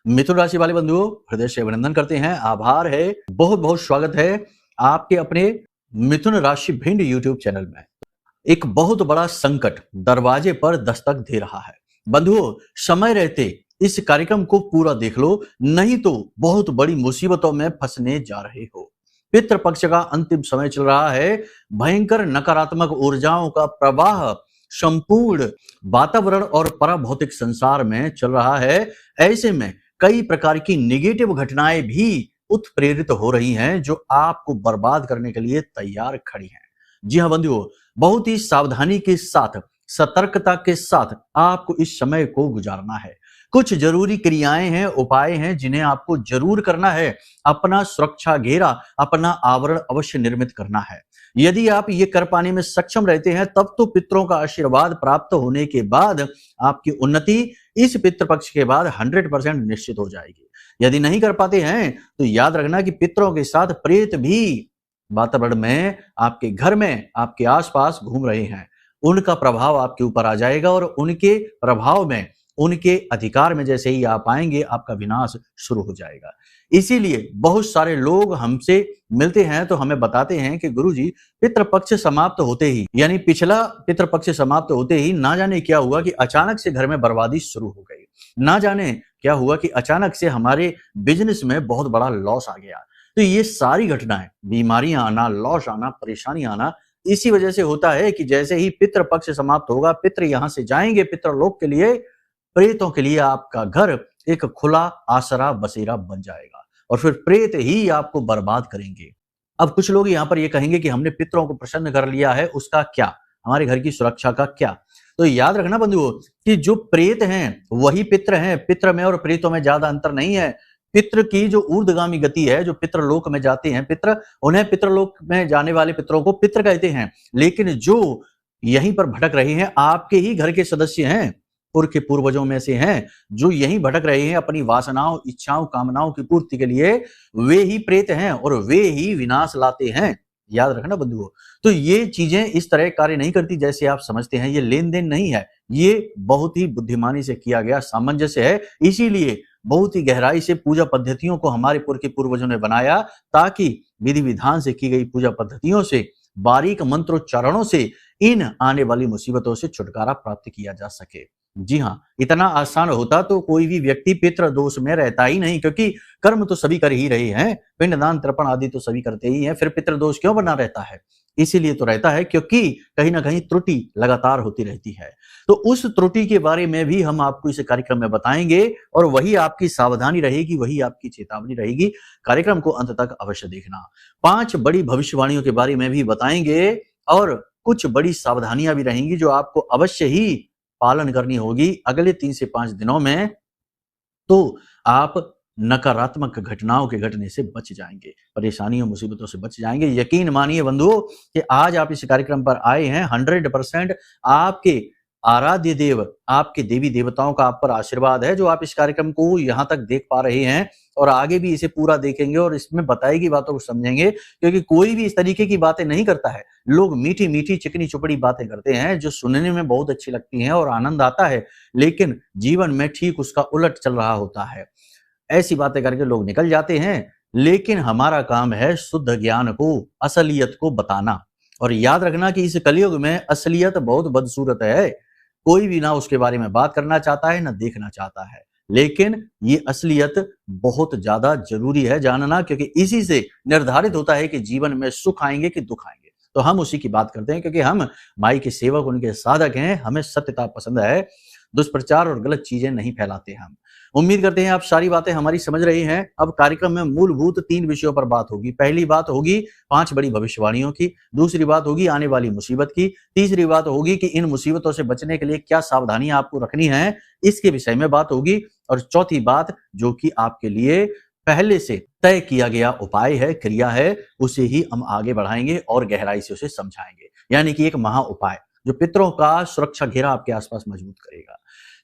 मिथुन राशि वाले बंधुओं, हृदय से अभिनंदन करते हैं, आभार है, बहुत बहुत स्वागत है आपके अपने मिथुन राशि भिंड यूट्यूब चैनल में। एक बहुत बड़ा संकट दरवाजे पर दस्तक दे रहा है। बंधुओं, समय रहते इस कार्यक्रम को पूरा देख लो, नहीं तो बहुत बड़ी मुसीबतों में फंसने जा रहे हो। पितृपक्ष का अंतिम समय चल रहा है। भयंकर नकारात्मक ऊर्जाओं का प्रवाह संपूर्ण वातावरण और पराभौतिक संसार में चल रहा है। ऐसे में कई प्रकार की नेगेटिव घटनाएं भी उत्प्रेरित हो रही हैं, जो आपको बर्बाद करने के लिए तैयार खड़ी हैं। जी हाँ बंधुओं, बहुत ही सावधानी के साथ, सतर्कता के साथ आपको इस समय को गुजारना है। कुछ जरूरी क्रियाएं हैं, उपाय हैं जिन्हें आपको जरूर करना है। अपना सुरक्षा घेरा, अपना आवरण अवश्य निर्मित करना है। यदि आप ये कर पाने में सक्षम रहते हैं, तब तो पितरों का आशीर्वाद प्राप्त होने के बाद आपकी उन्नति इस पितृपक्ष के बाद 100% निश्चित हो जाएगी। यदि नहीं कर पाते हैं तो याद रखना कि पितरों के साथ प्रेत भी वातावरण में, आपके घर में, आपके आसपास घूम रहे हैं। उनका प्रभाव आपके ऊपर आ जाएगा और उनके प्रभाव में, उनके अधिकार में जैसे ही आप आएंगे, आपका विनाश शुरू हो जाएगा। इसीलिए बहुत सारे लोग हमसे मिलते हैं तो हमें बताते हैं कि गुरुजी, पितृपक्ष समाप्त होते ही, यानी पिछला पितृपक्ष समाप्त होते ही ना जाने क्या हुआ कि अचानक से घर में बर्बादी शुरू हो गई। ना जाने क्या हुआ कि अचानक से हमारे बिजनेस में बहुत बड़ा लॉस आ गया। तो ये सारी घटनाएं, बीमारियां आना, लॉस आना, परेशानी आना, इसी वजह से होता है कि जैसे ही पितृपक्ष समाप्त होगा, पितृ यहां से जाएंगे पितृलोक के लिए, प्रेतों के लिए आपका घर एक खुला आसरा बसेरा बन जाएगा और फिर प्रेत ही आपको बर्बाद करेंगे। अब कुछ लोग यहाँ पर ये कहेंगे कि हमने पितरों को प्रसन्न कर लिया है, उसका क्या, हमारे घर की सुरक्षा का क्या? तो याद रखना बंधुओं कि जो प्रेत हैं वही पित्र हैं। पित्र में और प्रेतों में ज्यादा अंतर नहीं है। पित्र की जो ऊर्ध्वगामी गति है, जो पितृलोक में जाते हैं पित्र, उन्हें पितृलोक में जाने वाले पितरों को पित्र कहते हैं। लेकिन जो यहीं पर भटक रहे हैं, आपके ही घर के सदस्य हैं, पूर्व के पूर्वजों में से हैं, जो यहीं भटक रहे हैं अपनी वासनाओं, इच्छाओं, कामनाओं की पूर्ति के लिए, वे ही प्रेत हैं और वे ही विनाश लाते हैं। याद रखना बंधुओं। तो ये चीजें इस तरह कार्य नहीं करती जैसे आप समझते हैं। ये लेन देन नहीं है, ये बहुत ही बुद्धिमानी से किया गया सामंजस्य है। इसीलिए बहुत ही गहराई से पूजा पद्धतियों को हमारे पूर्व के पूर्वजों ने बनाया, ताकि विधि विधान से की गई पूजा पद्धतियों से, बारीक मंत्रोच्चारणों से इन आने वाली मुसीबतों से छुटकारा प्राप्त किया जा सके। जी हाँ, इतना आसान होता तो कोई भी व्यक्ति पितृ दोष में रहता ही नहीं, क्योंकि कर्म तो सभी कर ही रहे हैं, पिंडदान तर्पण आदि तो सभी करते ही हैं, फिर पितृ दोष क्यों बना रहता है? इसीलिए तो रहता है क्योंकि कहीं ना कहीं त्रुटि लगातार होती रहती है। तो उस त्रुटि के बारे में भी हम आपको इस कार्यक्रम में बताएंगे और वही आपकी सावधानी रहेगी, वही आपकी चेतावनी रहेगी। कार्यक्रम को अंत तक अवश्य देखना। 5 बड़ी भविष्यवाणियों के बारे में भी बताएंगे और कुछ बड़ी सावधानियां भी रहेंगी जो आपको अवश्य ही पालन करनी होगी अगले 3 से 5 दिनों में। तो आप नकारात्मक घटनाओं के घटने से बच जाएंगे, परेशानियों मुसीबतों से बच जाएंगे। यकीन मानिए बंधुओं कि आज आप इस कार्यक्रम पर आए हैं, 100% आपके आराध्य देव, आपके देवी देवताओं का आप पर आशीर्वाद है, जो आप इस कार्यक्रम को यहां तक देख पा रहे हैं और आगे भी इसे पूरा देखेंगे और इसमें बताई गई बातों को समझेंगे। क्योंकि कोई भी इस तरीके की बातें नहीं करता है। लोग मीठी मीठी चिकनी चुपड़ी बातें करते हैं जो सुनने में बहुत अच्छी लगती हैं और आनंद आता है, लेकिन जीवन में ठीक उसका उलट चल रहा होता है। ऐसी बातें करके लोग निकल जाते हैं, लेकिन हमारा काम है शुद्ध ज्ञान को, असलियत को बताना। और याद रखना कि इस कलयुग में असलियत बहुत बदसूरत है। कोई भी ना उसके बारे में बात करना चाहता है, ना देखना चाहता है, लेकिन ये असलियत बहुत ज्यादा जरूरी है जानना, क्योंकि इसी से निर्धारित होता है कि जीवन में सुख आएंगे कि दुख आएंगे। तो हम उसी की बात करते हैं, क्योंकि हम माई के सेवक, उनके साधक हैं। हमें सत्यता पसंद है, दुष्प्रचार और गलत चीजें नहीं फैलाते हम। उम्मीद करते हैं आप सारी बातें हमारी समझ रहे हैं। अब कार्यक्रम में मूलभूत 3 विषयों पर बात होगी। पहली बात होगी 5 बड़ी भविष्यवाणियों की, दूसरी बात होगी आने वाली मुसीबत की, तीसरी बात होगी कि इन मुसीबतों से बचने के लिए क्या सावधानियां आपको रखनी है, इसके विषय में बात होगी। और चौथी बात, जो कि आपके लिए पहले से तय किया गया उपाय है, क्रिया है, उसे ही हम आगे बढ़ाएंगे और गहराई से उसे समझाएंगे। यानी कि एक महा उपाय जो पितरों का सुरक्षा घेरा आपके आसपास मजबूत करेगा।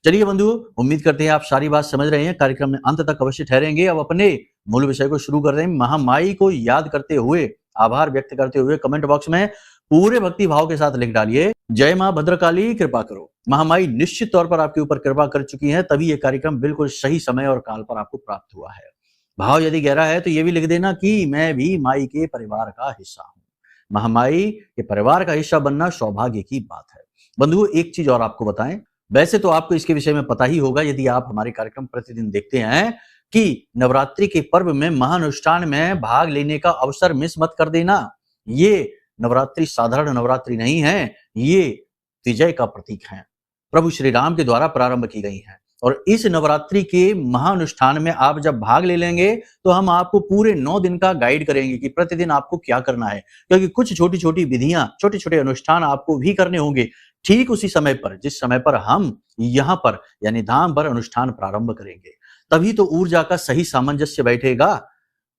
चलिए बंधुओं, उम्मीद करते हैं आप सारी बात समझ रहे हैं। कार्यक्रम में अंत तक अवश्य ठहरेंगे। अब अपने मूल विषय को शुरू कर रहे हैं। महामाई को याद करते हुए, आभार व्यक्त करते हुए कमेंट बॉक्स में पूरे भक्ति भाव के साथ लिख डालिए, जय मां भद्रकाली कृपा करो। महामाई निश्चित तौर पर आपके ऊपर कृपा कर चुकी है, तभी ये कार्यक्रम बिल्कुल सही समय और काल पर आपको प्राप्त हुआ है। भाव यदि गहरा है तो ये भी लिख देना कि मैं भी माई के परिवार का हिस्सा हूं। महामाई के परिवार का हिस्सा बनना सौभाग्य की बात है। बंधुओं, एक चीज और आपको बताएं, वैसे तो आपको इसके विषय में पता ही होगा यदि आप हमारे कार्यक्रम प्रतिदिन देखते हैं कि नवरात्रि के पर्व में महानुष्ठान में भाग लेने का अवसर मिस मत कर देना। ये नवरात्रि साधारण नवरात्रि नहीं है, ये विजय का प्रतीक है, प्रभु श्री राम के द्वारा प्रारंभ की गई है। और इस नवरात्रि के महानुष्ठान में आप जब भाग ले लेंगे तो हम आपको पूरे 9 दिन का गाइड करेंगे कि प्रतिदिन आपको क्या करना है, क्योंकि कुछ छोटी छोटी विधियां, छोटे छोटे अनुष्ठान आपको भी करने होंगे ठीक उसी समय पर जिस समय पर हम यहाँ पर यानी धाम पर अनुष्ठान प्रारंभ करेंगे। तभी तो ऊर्जा का सही सामंजस्य बैठेगा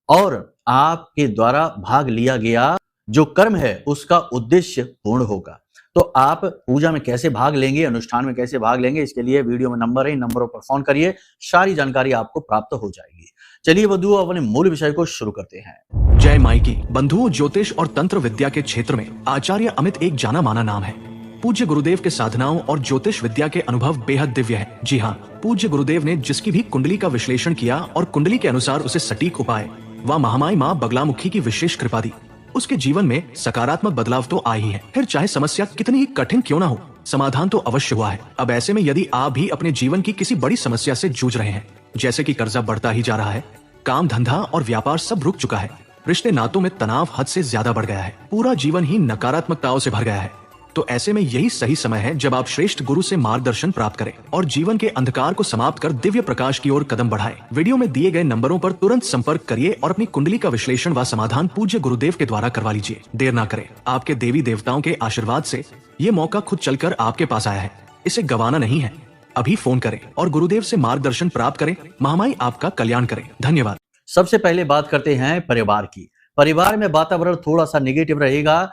और आपके द्वारा भाग लिया गया जो कर्म है उसका उद्देश्य पूर्ण होगा। तो आप पूजा में कैसे भाग लेंगे, अनुष्ठान में कैसे भाग लेंगे, इसके लिए वीडियो में नंबर है, इन नंबरों पर फोन करिए, सारी जानकारी आपको प्राप्त हो जाएगी। चलिए बंधुओं, अपने मूल विषय को शुरू करते हैं। जय माई की। बंधुओं, ज्योतिष और तंत्र विद्या के क्षेत्र में आचार्य अमित एक जाना माना नाम है। पूज्य गुरुदेव के साधनाओं और ज्योतिष विद्या के अनुभव बेहद दिव्य है। जी हाँ, पूज्य गुरुदेव ने जिसकी भी कुंडली का विश्लेषण किया और कुंडली के अनुसार उसे सटीक उपाय व महामाई माँ बगलामुखी की विशेष कृपा दी, उसके जीवन में सकारात्मक बदलाव तो आए ही है। फिर चाहे समस्या कितनी ही कठिन क्यों ना हो, समाधान तो अवश्य हुआ है। अब ऐसे में यदि आप भी अपने जीवन की किसी बड़ी समस्या से जूझ रहे हैं, जैसे कि कर्जा बढ़ता ही जा रहा है, काम धंधा और व्यापार सब रुक चुका है, रिश्ते नातों में तनाव हद से ज्यादा बढ़ गया है, पूरा जीवन ही नकारात्मकताओं से भर गया है, तो ऐसे में यही सही समय है जब आप श्रेष्ठ गुरु से मार्गदर्शन प्राप्त करें और जीवन के अंधकार को समाप्त कर दिव्य प्रकाश की ओर कदम बढ़ाएं। वीडियो में दिए गए नंबरों पर तुरंत संपर्क करिए और अपनी कुंडली का विश्लेषण व समाधान पूज्य गुरुदेव के द्वारा करवा लीजिए। देर ना करें, आपके देवी देवताओं के आशीर्वाद से ये मौका खुद चलकर आपके पास आया है, इसे गंवाना नहीं है। अभी फोन करें और गुरुदेव से मार्गदर्शन प्राप्त करें। महामाई आपका कल्याण करें। धन्यवाद। सबसे पहले बात करते हैं परिवार की। परिवार में वातावरण थोड़ा सा नेगेटिव रहेगा।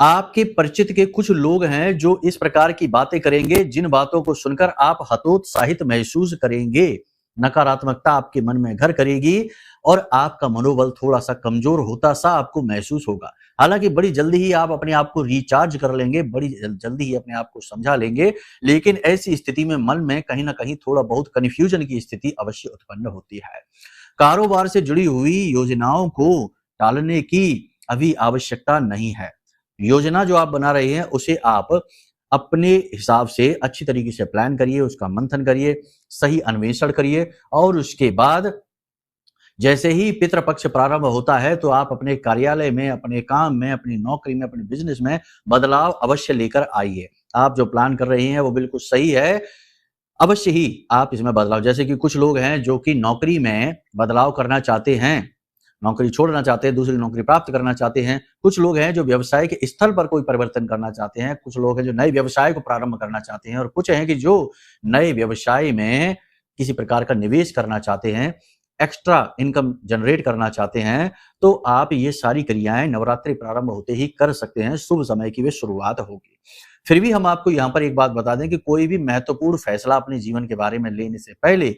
आपके परिचित के कुछ लोग हैं जो इस प्रकार की बातें करेंगे जिन बातों को सुनकर आप हतोत्साहित महसूस करेंगे। नकारात्मकता आपके मन में घर करेगी और आपका मनोबल थोड़ा सा कमजोर होता सा आपको महसूस होगा। हालांकि बड़ी जल्दी ही आप अपने आप को रिचार्ज कर लेंगे, बड़ी जल्दी ही अपने आप को समझा लेंगे, लेकिन ऐसी स्थिति में मन में कहीं ना कहीं थोड़ा बहुत कन्फ्यूजन की स्थिति अवश्य उत्पन्न होती है। कारोबार से जुड़ी हुई योजनाओं को टालने की अभी आवश्यकता नहीं है। योजना जो आप बना रहे हैं उसे आप अपने हिसाब से अच्छी तरीके से प्लान करिए, उसका मंथन करिए, सही अन्वेषण करिए और उसके बाद जैसे ही पितृपक्ष प्रारंभ होता है तो आप अपने कार्यालय में, अपने काम में, अपनी नौकरी में, अपने बिजनेस में बदलाव अवश्य लेकर आइए। आप जो प्लान कर रहे हैं वो बिल्कुल सही है, अवश्य ही आप इसमें बदलाव, जैसे कि कुछ लोग हैं जो कि नौकरी में बदलाव करना चाहते हैं, नौकरी छोड़ना चाहते हैं, दूसरी नौकरी प्राप्त करना चाहते हैं। कुछ लोग हैं जो व्यवसाय के स्थल पर कोई परिवर्तन करना चाहते हैं, कुछ लोग हैं जो नए व्यवसाय को प्रारंभ करना चाहते हैं और कुछ हैं कि जो नए व्यवसाय में किसी प्रकार का निवेश करना चाहते हैं, एक्स्ट्रा इनकम जनरेट करना चाहते हैं। तो आप ये सारी क्रियाएं नवरात्रि प्रारंभ होते ही कर सकते हैं, शुभ समय की वे शुरुआत होगी। फिर भी हम आपको यहाँ पर एक बात बता दें कि कोई भी महत्वपूर्ण फैसला अपने जीवन के बारे में लेने से पहले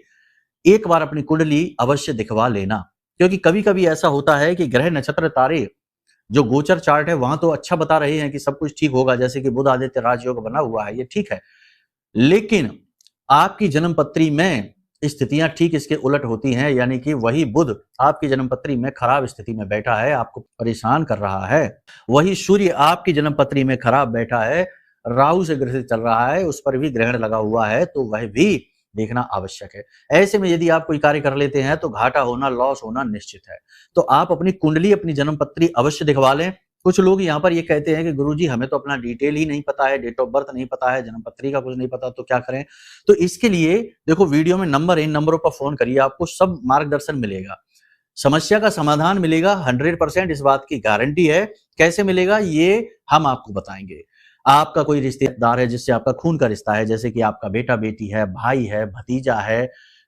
एक बार अपनी कुंडली अवश्य दिखवा लेना, क्योंकि कभी कभी ऐसा होता है कि ग्रह नक्षत्र तारे जो गोचर चार्ट है वहां तो अच्छा बता रहे हैं कि सब कुछ ठीक होगा, जैसे कि बुध आदित्य राजयोग बना हुआ है, ये ठीक है, लेकिन आपकी जन्मपत्री में स्थितियां ठीक इसके उलट होती हैं, यानी कि वही बुध आपकी जन्मपत्री में खराब स्थिति में बैठा है, आपको परेशान कर रहा है। वही सूर्य आपकी जन्मपत्री में खराब बैठा है, राहु से ग्रसित चल रहा है, उस पर भी ग्रहण लगा हुआ है, तो वह भी देखना आवश्यक है। ऐसे में यदि आप कोई कार्य कर लेते हैं तो घाटा होना, लॉस होना निश्चित है। तो आप अपनी कुंडली, अपनी जन्मपत्री अवश्य दिखवा लें। कुछ लोग यहाँ पर ये कहते हैं कि गुरुजी हमें तो अपना डिटेल ही नहीं पता है, डेट ऑफ बर्थ नहीं पता है, जन्मपत्री का कुछ नहीं पता, तो क्या करें? तो इसके लिए देखो वीडियो में नंबर है, इन नंबरों पर फोन करिए, आपको सब मार्गदर्शन मिलेगा, समस्या का समाधान मिलेगा, 100% इस बात की गारंटी है। कैसे मिलेगा ये हम आपको बताएंगे। आपका कोई रिश्तेदार है जिससे आपका खून का रिश्ता है, जैसे कि आपका बेटा बेटी है, भाई है, भतीजा है,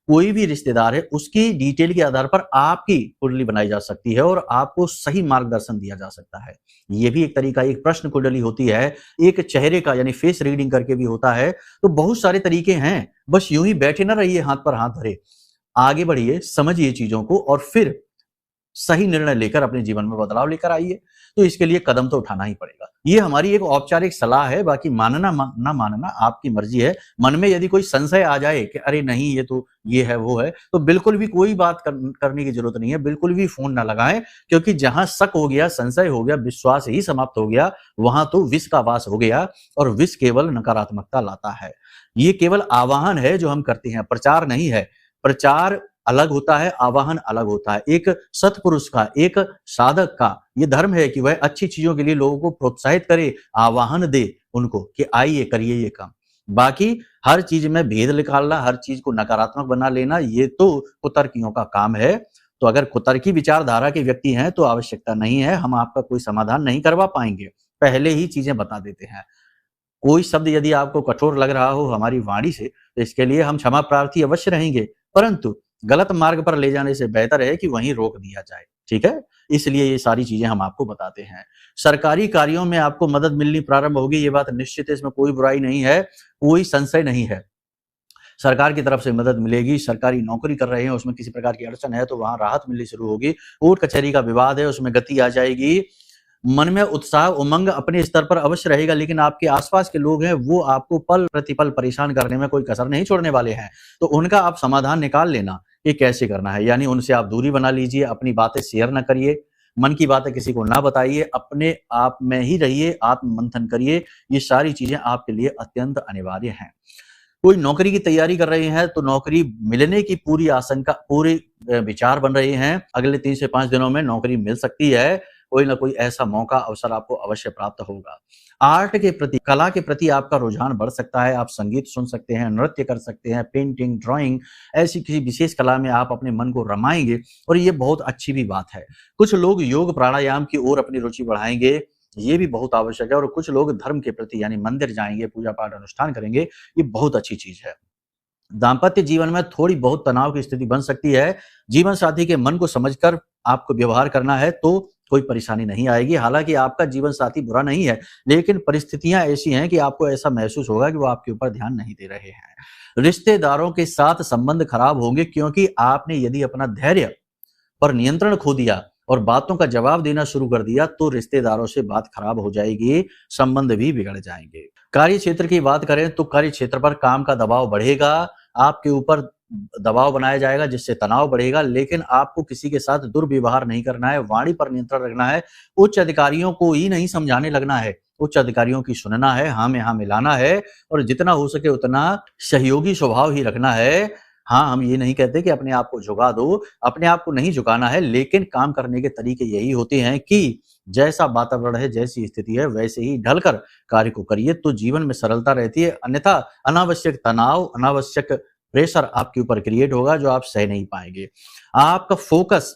कोई भी रिश्तेदार है, उसकी डिटेल के आधार पर आपकी कुंडली बनाई जा सकती है और आपको सही मार्गदर्शन दिया जा सकता है। ये भी एक तरीका, एक प्रश्न कुंडली होती है, एक चेहरे का यानी फेस रीडिंग करके भी होता है। तो बहुत सारे तरीके हैं, बस यूं ही बैठे ना रहिए हाथ पर हाथ धरे, आगे बढ़िए, समझिए चीजों को और फिर सही निर्णय लेकर अपने जीवन में बदलाव लेकर आइए। तो इसके लिए कदम तो उठाना ही पड़ेगा। ये हमारी एक औपचारिक सलाह है, बाकी मानना ना मानना आपकी मर्जी है। मन में यदि कोई संशय आ जाए कि अरे नहीं ये तो ये है वो है, तो बिल्कुल भी कोई बात करने की जरूरत नहीं है, बिल्कुल भी फोन ना लगाएं, क्योंकि जहां शक हो गया, संशय हो गया, विश्वास ही समाप्त हो गया, वहां तो विष का वास हो गया, और विष केवल नकारात्मकता लाता है। ये केवल आवाहन है जो हम करते हैं, प्रचार नहीं है। प्रचार अलग होता है, आवाहन अलग होता है। एक सत्पुरुष का, एक साधक का ये धर्म है कि वह अच्छी चीजों के लिए लोगों को प्रोत्साहित करे, आवाहन दे उनको कि आइए करिए ये काम। बाकी हर चीज में भेद निकालना, हर चीज को नकारात्मक बना लेना, ये तो कुतर्कियों का काम है। तो अगर कुतर्की विचारधारा के व्यक्ति हैं तो आवश्यकता नहीं है, हम आपका कोई समाधान नहीं करवा पाएंगे, पहले ही चीजें बता देते हैं। कोई शब्द यदि आपको कठोर लग रहा हो हमारी वाणी से, तो इसके लिए हम क्षमा प्रार्थी अवश्य रहेंगे, परंतु गलत मार्ग पर ले जाने से बेहतर है कि वहीं रोक दिया जाए। ठीक है, इसलिए ये सारी चीजें हम आपको बताते हैं। सरकारी कार्यों में आपको मदद मिलनी प्रारंभ होगी, ये बात निश्चित है, इसमें कोई बुराई नहीं है, कोई संशय नहीं है। सरकार की तरफ से मदद मिलेगी। सरकारी नौकरी कर रहे हैं, उसमें किसी प्रकार की अड़चन है तो वहां राहत मिलनी शुरू होगी। कोर्ट कचहरी का विवाद है, उसमें गति आ जाएगी। मन में उत्साह उमंग अपने स्तर पर अवश्य रहेगा, लेकिन आपके आसपास के लोग हैं वो आपको पल प्रतिपल परेशान करने में कोई कसर नहीं छोड़ने वाले हैं। तो उनका आप समाधान निकाल लेना कि कैसे करना है, यानी उनसे आप दूरी बना लीजिए, अपनी बातें शेयर न करिए, मन की बातें किसी को ना बताइए, अपने आप में ही रहिए, आत्म मंथन करिए। ये सारी चीजें आपके लिए अत्यंत अनिवार्य हैं। कोई नौकरी की तैयारी कर रहे हैं तो नौकरी मिलने की पूरी आशंका, पूरे विचार बन रहे हैं, अगले 3 से 5 दिनों में नौकरी मिल सकती है। कोई ना कोई ऐसा मौका, अवसर आपको अवश्य प्राप्त होगा। आर्ट के प्रति, कला के प्रति आपका रुझान बढ़ सकता है। आप संगीत सुन सकते हैं, नृत्य कर सकते हैं, पेंटिंग, ड्राइंग, ऐसी किसी विशेष कला में आप अपने मन को रमाएंगे, और ये बहुत अच्छी भी बात है। कुछ लोग योग प्राणायाम की ओर अपनी रुचि बढ़ाएंगे, ये भी बहुत आवश्यक है। और कुछ लोग धर्म के प्रति यानी मंदिर जाएंगे, पूजा पाठ अनुष्ठान करेंगे, ये बहुत अच्छी चीज है। दाम्पत्य जीवन में थोड़ी बहुत तनाव की स्थिति बन सकती है। जीवन साथी के मन को समझकर आपको व्यवहार करना है तो कोई परेशानी नहीं आएगी। हालांकि आपका जीवन साथी बुरा नहीं है, लेकिन परिस्थितियां ऐसी हैं कि आपको ऐसा महसूस होगा कि वो आपके ऊपर ध्यान नहीं दे रहे हैं। रिश्तेदारों के साथ संबंध खराब होंगे, क्योंकि आपने यदि अपना धैर्य पर नियंत्रण खो दिया और बातों का जवाब देना शुरू कर दिया तो रिश्तेदारों से बात खराब हो जाएगी, संबंध भी बिगड़ जाएंगे। कार्य क्षेत्र की बात करें तो कार्य क्षेत्र पर काम का दबाव बढ़ेगा, आपके ऊपर दबाव बनाया जाएगा जिससे तनाव बढ़ेगा, लेकिन आपको किसी के साथ दुर्व्यवहार नहीं करना है, वाणी पर नियंत्रण रखना है, उच्च अधिकारियों को ही नहीं समझाने लगना है, उच्च अधिकारियों की सुनना है, हाँ में हाँ मिलाना है, और जितना हो सके उतना सहयोगी स्वभाव ही रखना है। हाँ, हम ये नहीं कहते कि अपने आप को झुका दो, अपने आप को नहीं झुकाना है, लेकिन काम करने के तरीके यही होते हैं कि जैसा वातावरण है, जैसी स्थिति है, वैसे ही ढलकर कार्य को करिए तो जीवन में सरलता रहती है। अन्यथा अनावश्यक तनाव, अनावश्यक प्रेशर आपके ऊपर क्रिएट होगा जो आप सह नहीं पाएंगे। आपका फोकस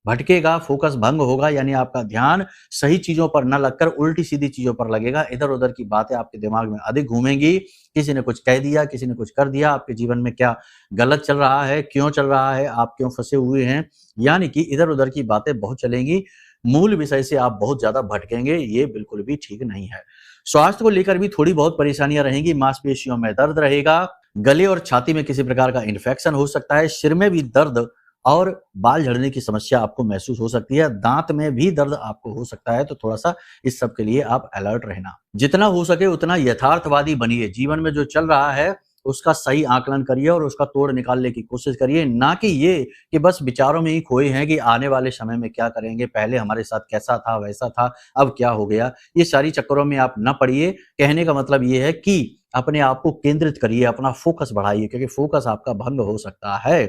भटकेगा, फोकस भंग होगा, यानी आपका ध्यान सही चीजों पर न लगकर उल्टी सीधी चीजों पर लगेगा। इधर उधर की बातें आपके दिमाग में अधिक घूमेंगी, किसी ने कुछ कह दिया, किसी ने कुछ कर दिया, आपके जीवन में क्या गलत चल रहा है, क्यों चल रहा है, आप क्यों फंसे हुए हैं, यानी कि इधर उधर की बातें बहुत चलेंगी। मूल विषय से आप बहुत ज्यादा भटकेंगे, ये बिल्कुल भी ठीक नहीं है। स्वास्थ्य को लेकर भी थोड़ी बहुत परेशानियां रहेंगी, मांसपेशियों में दर्द रहेगा, गले और छाती में किसी प्रकार का इन्फेक्शन हो सकता है, सिर में भी दर्द और बाल झड़ने की समस्या आपको महसूस हो सकती है, दांत में भी दर्द आपको हो सकता है, तो थोड़ा सा इस सब के लिए आप अलर्ट रहना। जितना हो सके उतना यथार्थवादी बनिए, जीवन में जो चल रहा है उसका सही आकलन करिए और उसका तोड़ निकालने की कोशिश करिए, ना कि ये कि बस विचारों में ही खोए हैं कि आने वाले समय में क्या करेंगे, पहले हमारे साथ कैसा था, वैसा था, अब क्या हो गया। ये सारी चक्करों में आप न पड़िए। कहने का मतलब ये है कि अपने आप को केंद्रित करिए, अपना फोकस बढ़ाइए, क्योंकि फोकस आपका भंग हो सकता है।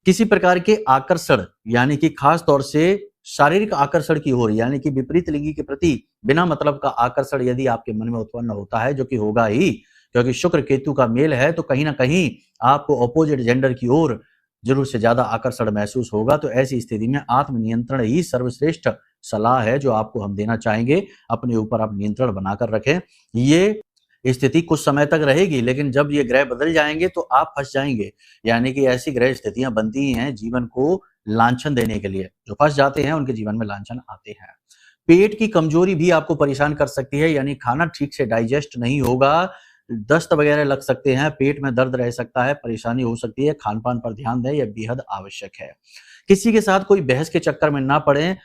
किसी प्रकार के आकर्षण, यानी कि खास तौर से शारीरिक आकर्षण की ओर, यानी कि विपरीत लिंगी के प्रति बिना मतलब का आकर्षण यदि आपके मन में उत्पन्न होता है, जो कि होगा ही, क्योंकि शुक्र केतु का मेल है, तो कहीं ना कहीं आपको अपोजिट जेंडर की ओर जरूर से ज्यादा आकर्षण महसूस होगा। तो ऐसी स्थिति में आत्मनियंत्रण ही सर्वश्रेष्ठ सलाह है जो आपको हम देना चाहेंगे। अपने ऊपर आप नियंत्रण बनाकर रखें। ये स्थिति कुछ समय तक रहेगी, लेकिन जब ये ग्रह बदल जाएंगे तो आप फंस जाएंगे, यानी कि ऐसी ग्रह स्थितियां बनती हैं जीवन को लांछन देने के लिए। जो फंस जाते हैं उनके जीवन में लांछन आते हैं। पेट की कमजोरी भी आपको परेशान कर सकती है, यानी खाना ठीक से डाइजेस्ट नहीं होगा, दस्त वगैरह लग सकते हैं, पेट में दर्द रह सकता है, परेशानी हो सकती है, खान-पान पर ध्यान दें, यह बेहद आवश्यक है। किसी के साथ कोई बहस के चक्कर में ना पड़ें।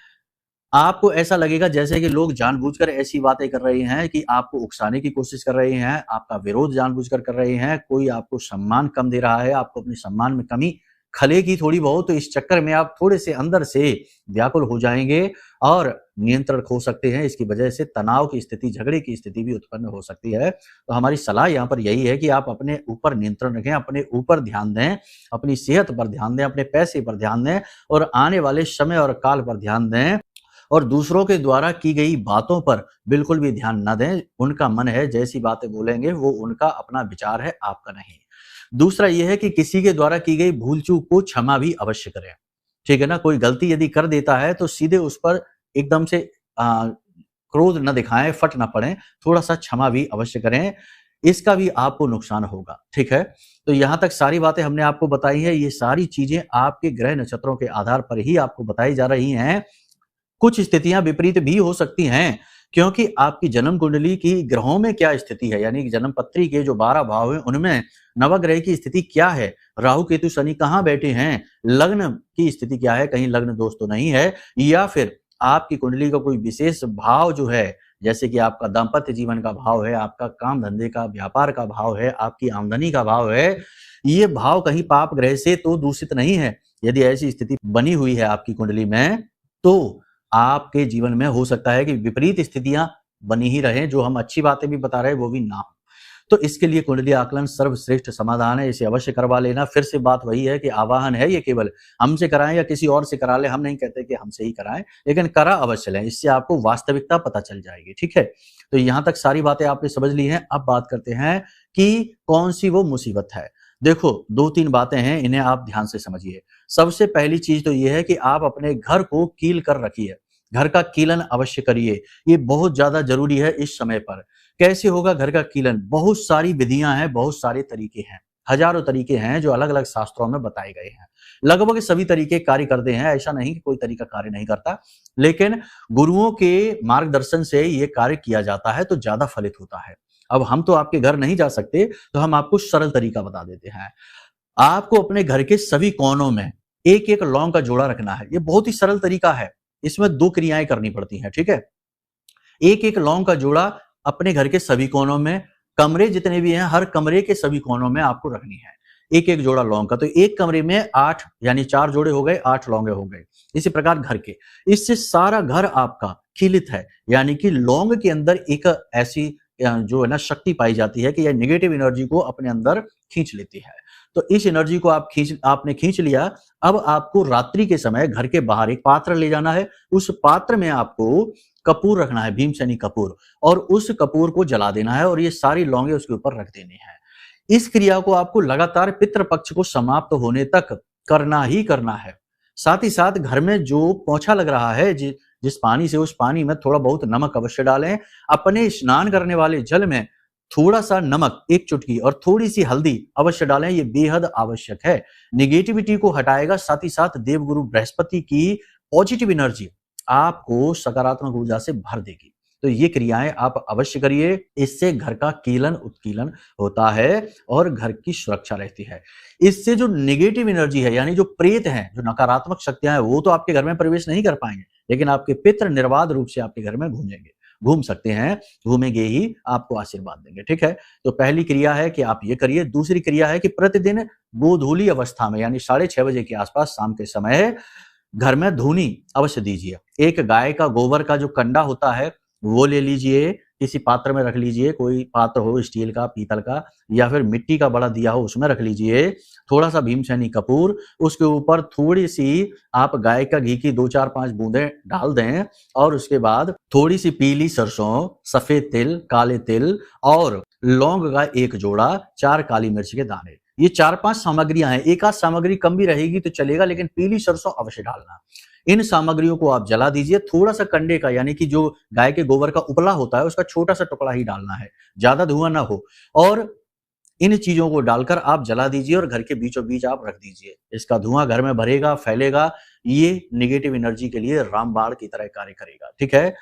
आपको ऐसा लगेगा जैसे कि लोग जानबूझकर ऐसी बातें कर रहे हैं कि आपको उकसाने की कोशिश कर रहे हैं, आपका विरोध जानबूझकर कर रहे हैं, कोई आपको सम्मान कम दे रहा है, आपको अपने सम्मान में कमी खलेगी थोड़ी बहुत, तो इस चक्कर में आप थोड़े से अंदर से व्याकुल हो जाएँगे और नियंत्रण खो सकते हैं। इसकी वजह से तनाव की स्थिति, झगड़े की स्थिति भी उत्पन्न हो सकती है। तो हमारी सलाह यहाँ पर यही है कि आप अपने ऊपर नियंत्रण रखें, अपने ऊपर ध्यान दें, अपनी सेहत पर ध्यान दें, अपने पैसे पर ध्यान दें और आने वाले समय और काल पर ध्यान दें। और दूसरों के द्वारा की गई बातों पर बिल्कुल भी ध्यान न दें। उनका मन है, जैसी बातें बोलेंगे वो उनका अपना विचार है, आपका नहीं। दूसरा ये है कि किसी के द्वारा की गई भूल-चूक को क्षमा भी अवश्य करें। ठीक है ना? कोई गलती यदि कर देता है तो सीधे उस पर एकदम से क्रोध न दिखाएँ, फट ना पड़ें, थोड़ा-सा क्षमा भी अवश्य करें। इसका भी आपको नुकसान होगा, ठीक है? तो यहाँ तक सारी बातें हमने आपको बताई है। ये सारी चीज़ें आपके ग्रह नक्षत्रों के आधार पर ही आपको बताई जा रही हैं। कुछ स्थितियां विपरीत भी हो सकती हैं, क्योंकि आपकी जन्म कुंडली की ग्रहों में क्या स्थिति है, यानी कि जन्म पत्री के जो 12 भाव हैं उनमें नवग्रह की स्थिति क्या है, राहु केतु शनि कहाँ बैठे हैं, लग्न की स्थिति क्या है, कहीं लग्न दोष तो नहीं है, या फिर आपकी कुंडली का कोई विशेष भाव जो है, जैसे कि आपका दाम्पत्य जीवन का भाव है, आपका काम धंधे का, व्यापार का भाव है, आपकी आमदनी का भाव है, ये भाव कहीं पाप ग्रह से तो दूषित नहीं है। यदि ऐसी स्थिति बनी हुई है आपकी कुंडली में, तो आपके जीवन में हो सकता है कि विपरीत स्थितियां बनी ही रहें, जो हम अच्छी बातें भी बता रहे हैं वो भी ना हो। तो इसके लिए कुंडली आकलन सर्वश्रेष्ठ समाधान है, इसे अवश्य करवा लेना। फिर से बात वही है कि आवाहन है ये केवल हमसे कराएं या किसी और से करा लें, हम नहीं कहते कि हमसे ही कराएं, लेकिन करा अवश्य लें, इससे आपको वास्तविकता पता चल जाएगी, ठीक है? तो यहाँ तक सारी बातें आपने समझ ली हैं। अब बात करते हैं कि कौन सी वो मुसीबत है। देखो, 2-3 बातें हैं, इन्हें आप ध्यान से समझिए। सबसे पहली चीज तो ये है कि आप अपने घर को कील कर रखिए, घर का कीलन अवश्य करिए। ये बहुत ज्यादा जरूरी है इस समय पर। कैसे होगा घर का कीलन? बहुत सारी विधियां हैं, बहुत सारे तरीके हैं, हजारों तरीके हैं जो अलग अलग शास्त्रों में बताए गए हैं। लगभग सभी तरीके कार्य करते हैं, ऐसा नहीं कि कोई तरीका कार्य नहीं करता, लेकिन गुरुओं के मार्गदर्शन से ये कार्य किया जाता है तो ज्यादा फलित होता है। अब हम तो आपके घर नहीं जा सकते, तो हम आपको सरल तरीका बता देते हैं। आपको अपने घर के सभी कोनों में एक एक लौंग का जोड़ा रखना है। ये बहुत ही सरल तरीका है, इसमें 2 क्रियाएं करनी पड़ती हैं, ठीक है? एक एक लौंग का जोड़ा अपने घर के सभी कोनों में, कमरे जितने भी हैं हर कमरे के सभी कोनों में आपको रखनी है, एक एक जोड़ा लौंग का। तो एक कमरे में 8 यानी 4 जोड़े हो गए, 8 लौंगे हो गए। इसी प्रकार घर के, इससे सारा घर आपका खिलित है, यानी कि लौंग के अंदर एक ऐसी जो है ना शक्ति पाई जाती है कि यह नेगेटिव एनर्जी को अपने अंदर खींच लेती है। तो इस एनर्जी को आपने खींच लिया। अब आपको रात्रि के समय घर के बाहर एक पात्र ले जाना है, उस पात्र में आपको कपूर रखना है, भीमसेनी कपूर, और उस कपूर को जला देना है और ये सारी लौंगे उसके ऊपर रख देनी है। इस क्रिया को आपको लगातार पितृपक्ष को समाप्त होने तक करना ही करना है। साथ ही साथ घर में जो पोंछा लग रहा है, जिस पानी से, उस पानी में थोड़ा बहुत नमक अवश्य डालें। अपने स्नान करने वाले जल में थोड़ा सा नमक, 1 चुटकी, और थोड़ी सी हल्दी अवश्य डालें, ये बेहद आवश्यक है। नेगेटिविटी को हटाएगा, साथ ही साथ देवगुरु बृहस्पति की पॉजिटिव एनर्जी आपको सकारात्मक ऊर्जा से भर देगी। तो ये क्रियाएं आप अवश्य करिए, इससे घर का कीलन उत्कीलन होता है और घर की सुरक्षा रहती है। इससे जो नेगेटिव एनर्जी है, यानी जो प्रेत हैं, जो नकारात्मक शक्तियां हैं, वो तो आपके घर में प्रवेश नहीं कर पाएंगे, लेकिन आपके पितृ निर्बाध रूप से आपके घर में घूम सकते हैं, घूमेंगे ही, आपको आशीर्वाद देंगे, ठीक है? तो पहली क्रिया है कि आप ये करिए। दूसरी क्रिया है कि प्रतिदिन गोधूली अवस्था में, यानी 6:30 बजे के आसपास शाम के समय घर में धूनी अवश्य दीजिए। एक गाय का गोबर का जो कंडा होता है वो ले लीजिए, किसी पात्र में रख लीजिए, कोई पात्र हो स्टील का, पीतल का, या फिर मिट्टी का बड़ा दिया हो उसमें रख लीजिए। थोड़ा सा भीमसेनी कपूर, उसके ऊपर थोड़ी सी आप गाय का घी की 2, 4, 5 बूंदें डाल दें, और उसके बाद थोड़ी सी पीली सरसों, सफेद तिल, काले तिल और लौंग का 1 जोड़ा, 4 काली मिर्च के दाने। ये 4-5 सामग्रियां हैं। एक आध सामग्री कम भी रहेगी तो चलेगा, लेकिन पीली सरसों अवश्य डालना। इन सामग्रियों को आप जला दीजिए। थोड़ा सा कंडे का, यानी कि जो गाय के गोबर का उपला होता है, उसका छोटा सा टुकड़ा ही डालना है, ज्यादा धुआं ना हो। और इन चीजों को डालकर आप जला दीजिए और घर के बीचों बीच आप रख दीजिए। इसका धुआं घर में भरेगा, फैलेगा, ये नेगेटिव एनर्जी के लिए रामबाण की तरह कार्य करेगा, ठीक है?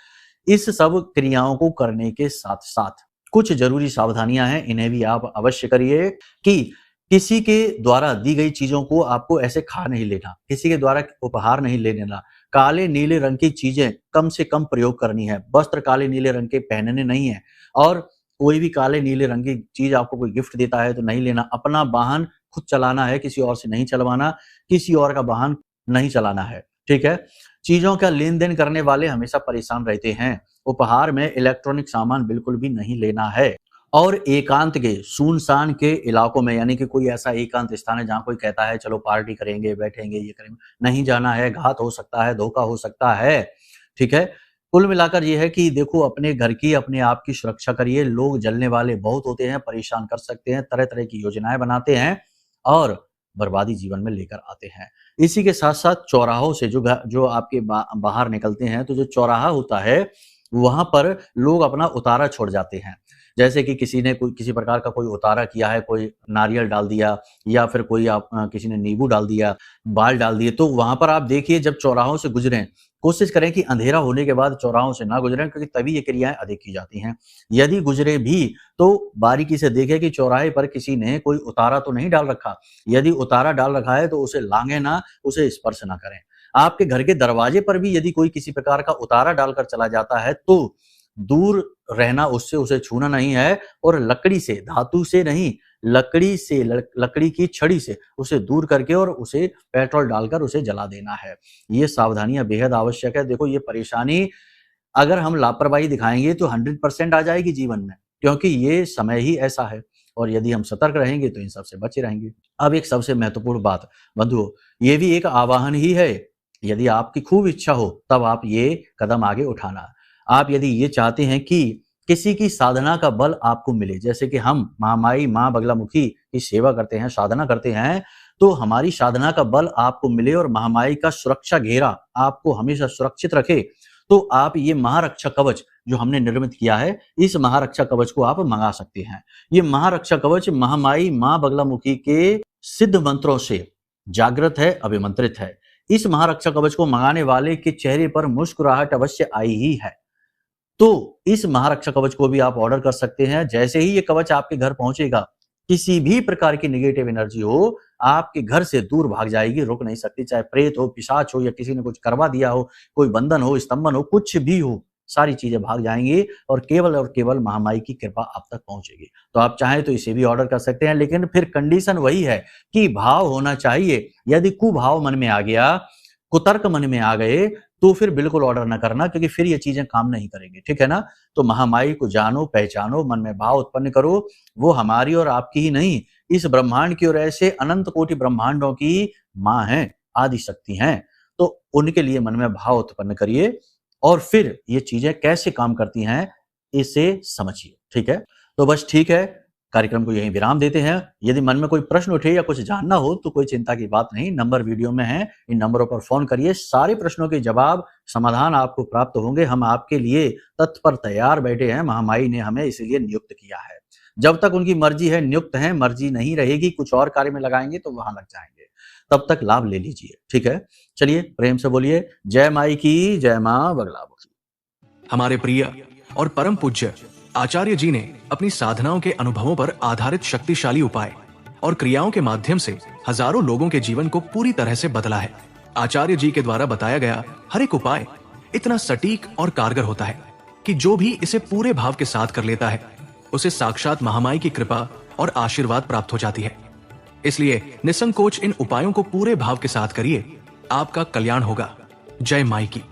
इस सब क्रियाओं को करने के साथ साथ कुछ जरूरी सावधानियां हैं, इन्हें भी आप अवश्य करिए कि किसी के द्वारा दी गई चीजों को आपको ऐसे खा नहीं लेना, किसी के द्वारा उपहार नहीं ले लेना, काले नीले रंग की चीजें कम से कम प्रयोग करनी है, वस्त्र काले नीले रंग के पहनने नहीं है, और कोई भी काले नीले रंग की चीज आपको कोई गिफ्ट देता है तो नहीं लेना। अपना वाहन खुद चलाना है, किसी और से नहीं चलवाना, किसी और का वाहन नहीं चलाना है, ठीक है। चीजों का लेन देन करने वाले हमेशा परेशान रहते हैं। उपहार में इलेक्ट्रॉनिक सामान बिल्कुल भी नहीं लेना है। और एकांत के सुनसान के इलाकों में, यानी कि कोई ऐसा एकांत स्थान है जहां कोई कहता है चलो पार्टी करेंगे, बैठेंगे, ये करेंगे, नहीं जाना है, घात हो सकता है, धोखा हो सकता है, ठीक है। कुल मिलाकर ये है कि देखो, अपने घर की, अपने आप की सुरक्षा करिए। लोग जलने वाले बहुत होते हैं, परेशान कर सकते हैं, तरह तरह की योजनाएं बनाते हैं और बर्बादी जीवन में लेकर आते हैं। इसी के साथ साथ चौराहों से जो आपके बाहर निकलते हैं, तो जो चौराहा होता है वहां पर लोग अपना उतारा छोड़ जाते हैं। जैसे कि किसी ने किसी प्रकार का कोई उतारा किया है, कोई नारियल डाल दिया या फिर किसी ने नींबू डाल दिया, बाल डाल दिए, तो वहां पर आप देखिए जब चौराहों से गुजरें, कोशिश करें कि अंधेरा होने के बाद चौराहों से ना गुजरें, क्योंकि तभी ये क्रियाएं अधिक की जाती हैं। यदि गुजरे भी तो बारीकी से देखें कि चौराहे पर किसी ने कोई उतारा तो नहीं डाल रखा। यदि उतारा डाल रखा है तो उसे लांघे ना, उसे स्पर्श ना करें। आपके घर के दरवाजे पर भी यदि कोई किसी प्रकार का उतारा डालकर चला जाता है तो दूर रहना, उससे उसे छूना नहीं है, और लकड़ी से, धातु से नहीं, लकड़ी से, लकड़ी की छड़ी से उसे दूर करके और उसे पेट्रोल डालकर उसे जला देना है। ये सावधानियां बेहद आवश्यक है। देखो, ये परेशानी अगर हम लापरवाही दिखाएंगे तो 100% आ जाएगी जीवन में, क्योंकि ये समय ही ऐसा है, और यदि हम सतर्क रहेंगे तो इन सबसे बचे रहेंगे। अब एक सबसे महत्वपूर्ण बात बंधुओं, ये भी एक आवाहन ही है। यदि आपकी खूब इच्छा हो तब आप ये कदम आगे उठाना। आप यदि ये चाहते हैं कि किसी की साधना का बल आपको मिले, जैसे कि हम महामाई माँ बगलामुखी की सेवा करते हैं, साधना करते हैं, तो हमारी साधना का बल आपको मिले और महामाई का सुरक्षा घेरा आपको हमेशा सुरक्षित रखे, तो आप ये महारक्षा कवच जो हमने निर्मित किया है, इस महारक्षा कवच को आप मंगा सकते हैं। ये महारक्षा कवच महामाई माँ बगलामुखी के सिद्ध मंत्रों से जागृत है, अभिमंत्रित है। इस महारक्षा कवच को मंगाने वाले के चेहरे पर मुस्कुराहट अवश्य आई ही है। तो इस महारक्षा कवच को भी आप ऑर्डर कर सकते हैं। जैसे ही ये कवच आपके घर पहुंचेगा, किसी भी प्रकार की नेगेटिव एनर्जी हो, आपके घर से दूर भाग जाएगी, रुक नहीं सकती। चाहे प्रेत हो, पिशाच हो, या किसी ने कुछ करवा दिया हो, कोई बंधन हो, स्तंभन हो, कुछ भी हो, सारी चीजें भाग जाएंगी और केवल महामाई की कृपा आप तक पहुंचेगी। तो आप चाहें तो इसे भी ऑर्डर कर सकते हैं, लेकिन फिर कंडीशन वही है कि भाव होना चाहिए। यदि कुभाव मन में आ गया, कुतर्क मन में आ गए, तो फिर बिल्कुल ऑर्डर ना करना, क्योंकि फिर ये चीजें काम नहीं करेंगी, ठीक है ना। तो महामाई को जानो, पहचानो, मन में भाव उत्पन्न करो। वो हमारी और आपकी ही नहीं, इस ब्रह्मांड की और ऐसे अनंत कोटि ब्रह्मांडों की माँ है, आदि शक्ति हैं। तो उनके लिए मन में भाव उत्पन्न करिए और फिर ये चीजें कैसे काम करती हैं इसे समझिए, ठीक है। तो बस ठीक है, कार्यक्रम को यहीं विराम देते हैं। यदि मन में कोई प्रश्न उठे या कुछ जानना हो तो कोई चिंता की बात नहीं, नंबर वीडियो में है, इन नंबरों पर फोन करिए। सारे प्रश्नों के जवाब, समाधान आपको प्राप्त होंगे। हम आपके लिए तत्पर तैयार बैठे हैं, महामाई ने हमें इसलिए नियुक्त किया है। जब तक उनकी मर्जी है, नियुक्त है, मर्जी नहीं रहेगी, कुछ और कार्य में लगाएंगे तो वहां लग जाएंगे। तब तक लाभ ले लीजिए, ठीक है। चलिए प्रेम से बोलिए, जय माई की, जय माँ बगलामुखी। हमारे प्रिय और परम पूज्य आचार्य जी ने अपनी साधनाओं के अनुभवों पर आधारित शक्तिशाली उपाय और क्रियाओं के माध्यम से हजारों लोगों के जीवन को पूरी तरह से बदला है। आचार्य जी के द्वारा बताया गया हर एक उपाय इतना सटीक और कारगर होता है कि जो भी इसे पूरे भाव के साथ कर लेता है, उसे साक्षात महामाई की कृपा और आशीर्वाद प्राप्त हो जाती है। इसलिए निसंकोच इन उपायों को पूरे भाव के साथ करिए, आपका कल्याण होगा। जय माई की।